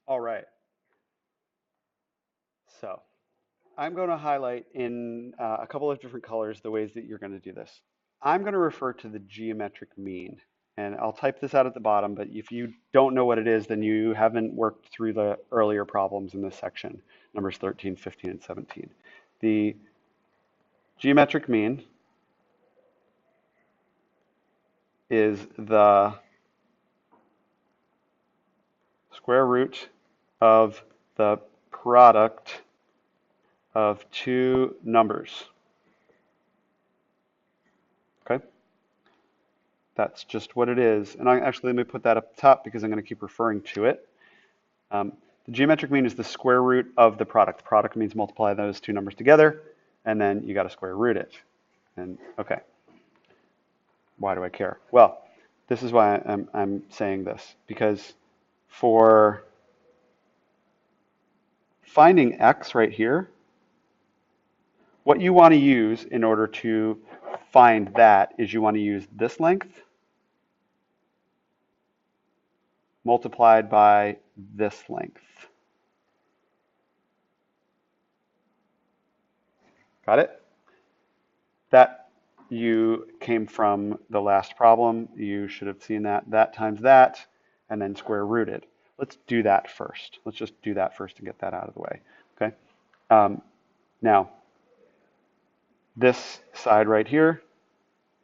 All right. So I'm going to highlight in a couple of different colors the ways that you're going to do this. I'm going to refer to the geometric mean. And I'll type this out at the bottom, but if you don't know what it is, then you haven't worked through the earlier problems in this section, numbers 13, 15, and 17. The geometric mean is the square root of the product of two numbers. Okay? That's just what it is. And let me put that up top because I'm going to keep referring to it. The geometric mean is the square root of the product. Product means multiply those two numbers together, and then you got to square root it. And okay, why do I care? Well, this is why I'm saying this, because for finding x right here, what you want to use in order to find that is you want to use this length multiplied by this length. Got it? That you came from the last problem. You should have seen that times that, and then square rooted. Let's do that first. Let's just do that first and get that out of the way. Okay. Now, this side right here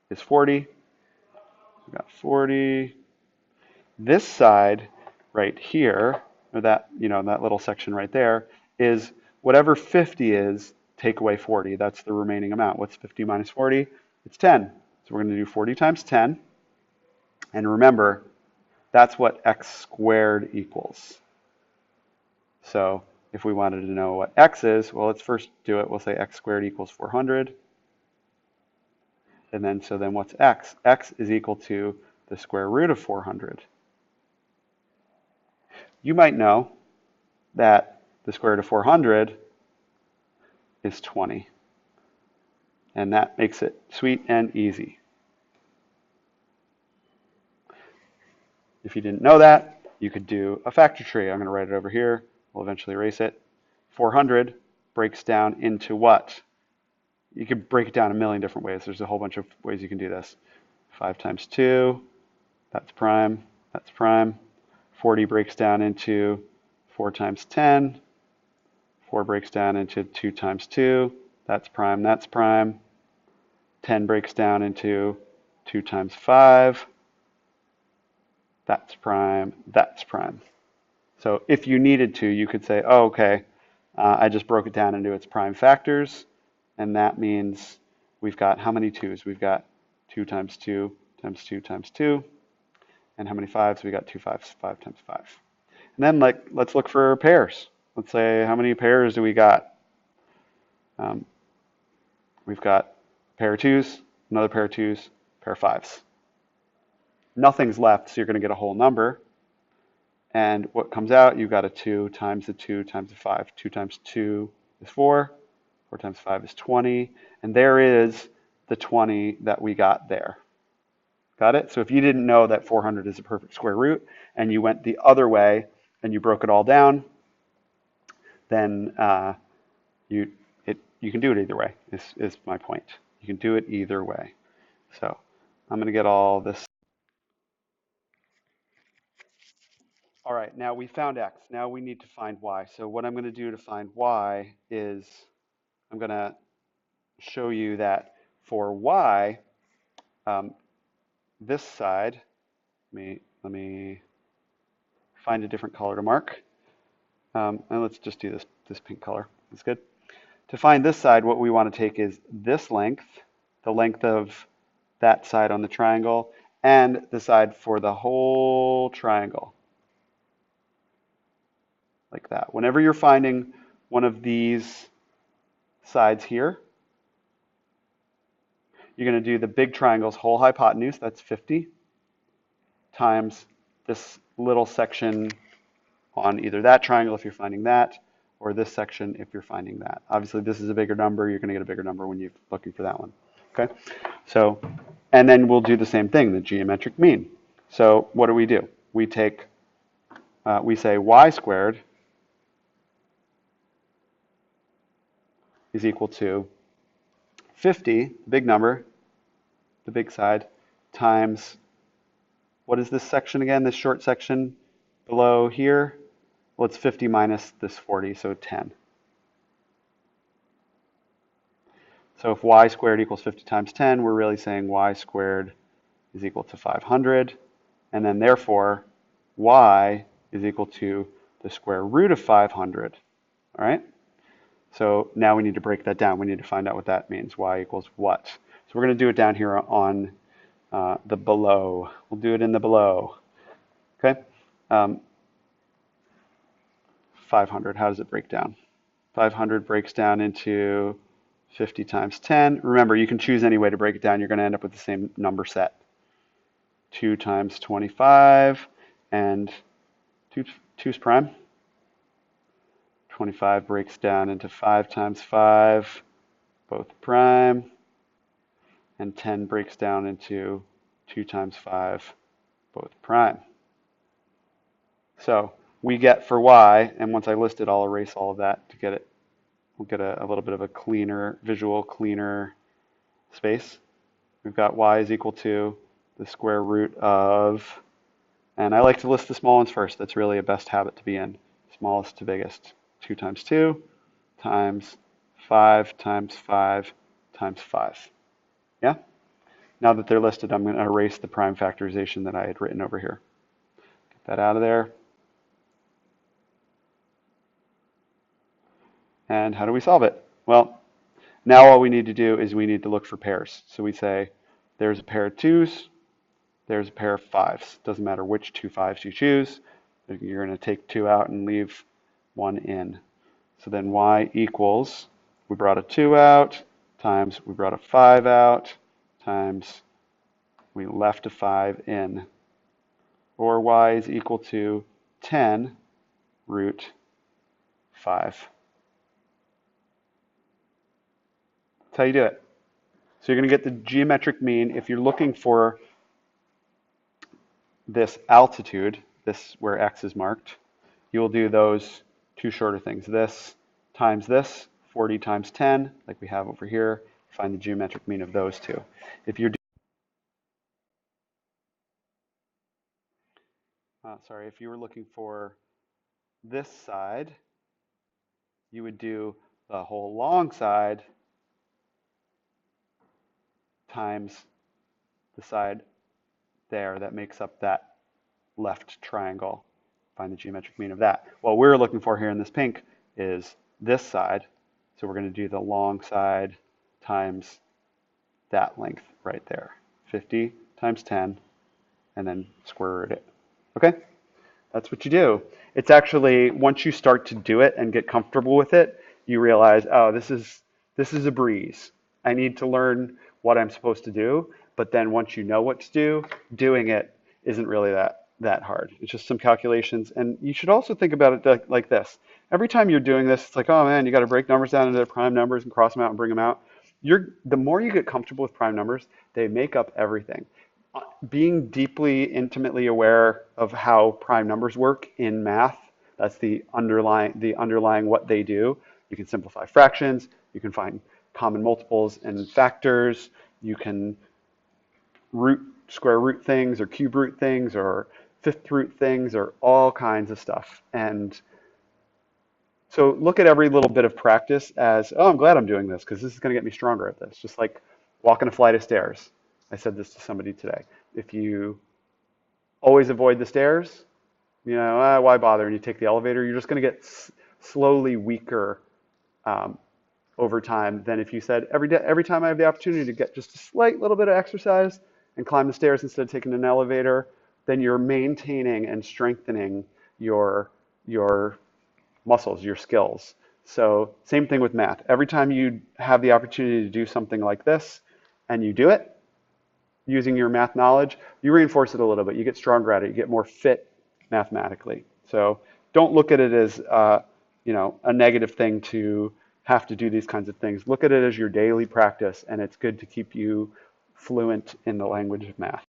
is 40. We got 40. This side right here, or that, that little section right there, is whatever 50 is, take away 40. That's the remaining amount. What's 50 minus 40? It's 10. So we're going to do 40 times 10. And remember, that's what x squared equals. So if we wanted to know what x is, well, let's first do it. We'll say x squared equals 400. And then, so then what's x? X is equal to the square root of 400. You might know that the square root of 400 is 20. And that makes it sweet and easy. If you didn't know that, you could do a factor tree. I'm going to write it over here. We'll eventually erase it. 400 breaks down into what? You could break it down a million different ways. There's a whole bunch of ways you can do this. 5 times 2, that's prime, that's prime. 40 breaks down into 4 times 10. 4 breaks down into 2 times 2. That's prime, that's prime. 10 breaks down into 2 times 5. That's prime, that's prime. So if you needed to, you could say, oh, okay, I just broke it down into its prime factors. And that means we've got how many 2's? We've got 2 times 2 times 2 times 2. And how many 5's? We got 2 5's, 5 times 5. And then let's look for pairs. Let's say, how many pairs do we got? We've got a pair of 2's, another pair of 2's, pair of 5's. Nothing's left, so you're going to get a whole number. And what comes out, you've got a 2 times a 2 times a 5. 2 times 2 is 4. 4 times 5 is 20. And there is the 20 that we got there. Got it? So if you didn't know that 400 is a perfect square root, and you went the other way, and you broke it all down, then you can do it either way, is my point. You can do it either way. So I'm going to get all this. All right, now we found x. Now we need to find y. So what I'm going to do to find y is I'm going to show you that for y, this side, let me find a different color to mark. And let's just do this pink color. That's good. To find this side, what we want to take is this length, the length of that side on the triangle, and the side for the whole triangle. Like that. Whenever you're finding one of these sides here, you're going to do the big triangle's whole hypotenuse, that's 50, times this little section on either that triangle if you're finding that, or this section if you're finding that. Obviously, this is a bigger number. You're going to get a bigger number when you're looking for that one. Okay? So, and then we'll do the same thing, the geometric mean. So what do? We take we say y squared is equal to 50, big number, the big side, times, what is this section again, this short section below here? Well, it's 50 minus this 40, so 10. So if y squared equals 50 times 10, we're really saying y squared is equal to 500. And then therefore, y is equal to the square root of 500. All right? So now we need to break that down. We need to find out what that means. Y equals what? So we're going to do it down here on the below. We'll do it in the below. Okay? 500, how does it break down? 500 breaks down into 50 times 10. Remember, you can choose any way to break it down. You're going to end up with the same number set. 2 times 25, and 2's prime. 25 breaks down into 5 times 5, both prime. And 10 breaks down into 2 times 5, both prime. So we get for y, and once I list it, I'll erase all of that to get it. We'll get a little bit of a cleaner, visual, cleaner space. We've got y is equal to the square root of, and I like to list the small ones first. That's really a best habit to be in. Smallest to biggest. 2 times 2 times 5 times 5 times 5. Yeah? Now that they're listed, I'm going to erase the prime factorization that I had written over here. Get that out of there. And how do we solve it? Well, now all we need to do is we need to look for pairs. So we say there's a pair of 2's, there's a pair of 5's. Doesn't matter which 2 5's you choose. You're going to take 2 out and leave 1 in. So then y equals, we brought a 2 out, times we brought a 5 out, times we left a 5 in. Or y is equal to 10 root 5. That's how you do it. So you're going to get the geometric mean. If you're looking for this altitude, this where x is marked, you will do those 2 shorter things. This times this, 40 times 10, like we have over here. Find the geometric mean of those 2. If you're if you were looking for this side, you would do the whole long side times the side there that makes up that left triangle. Find the geometric mean of that. What we're looking for here in this pink is this side. So we're going to do the long side times that length right there. 50 times 10, and then square root it. Okay? That's what you do. It's actually, once you start to do it and get comfortable with it, you realize, oh, this is a breeze. I need to learn what I'm supposed to do. But then once you know what to do, doing it isn't really that hard. It's just some calculations. And you should also think about it like this. Every time you're doing this, it's like, oh man, you got to break numbers down into prime numbers and cross them out and bring them out. The more you get comfortable with prime numbers, they make up everything. Being deeply, intimately aware of how prime numbers work in math, that's the underlying what they do. You can simplify fractions, you can find common multiples and factors, you can square root things or cube root things or fifth root things or all kinds of stuff. And so look at every little bit of practice as, oh, I'm glad I'm doing this because this is going to get me stronger at this. Just like walking a flight of stairs. I said this to somebody today. If you always avoid the stairs, why bother? And you take the elevator, you're just going to get slowly weaker over time than if you said, every time I have the opportunity to get just a slight little bit of exercise and climb the stairs instead of taking an elevator, then you're maintaining and strengthening your muscles, your skills. So same thing with math. Every time you have the opportunity to do something like this and you do it, using your math knowledge, you reinforce it a little bit. You get stronger at it. You get more fit mathematically. So don't look at it as a negative thing to have to do these kinds of things. Look at it as your daily practice, and it's good to keep you fluent in the language of math.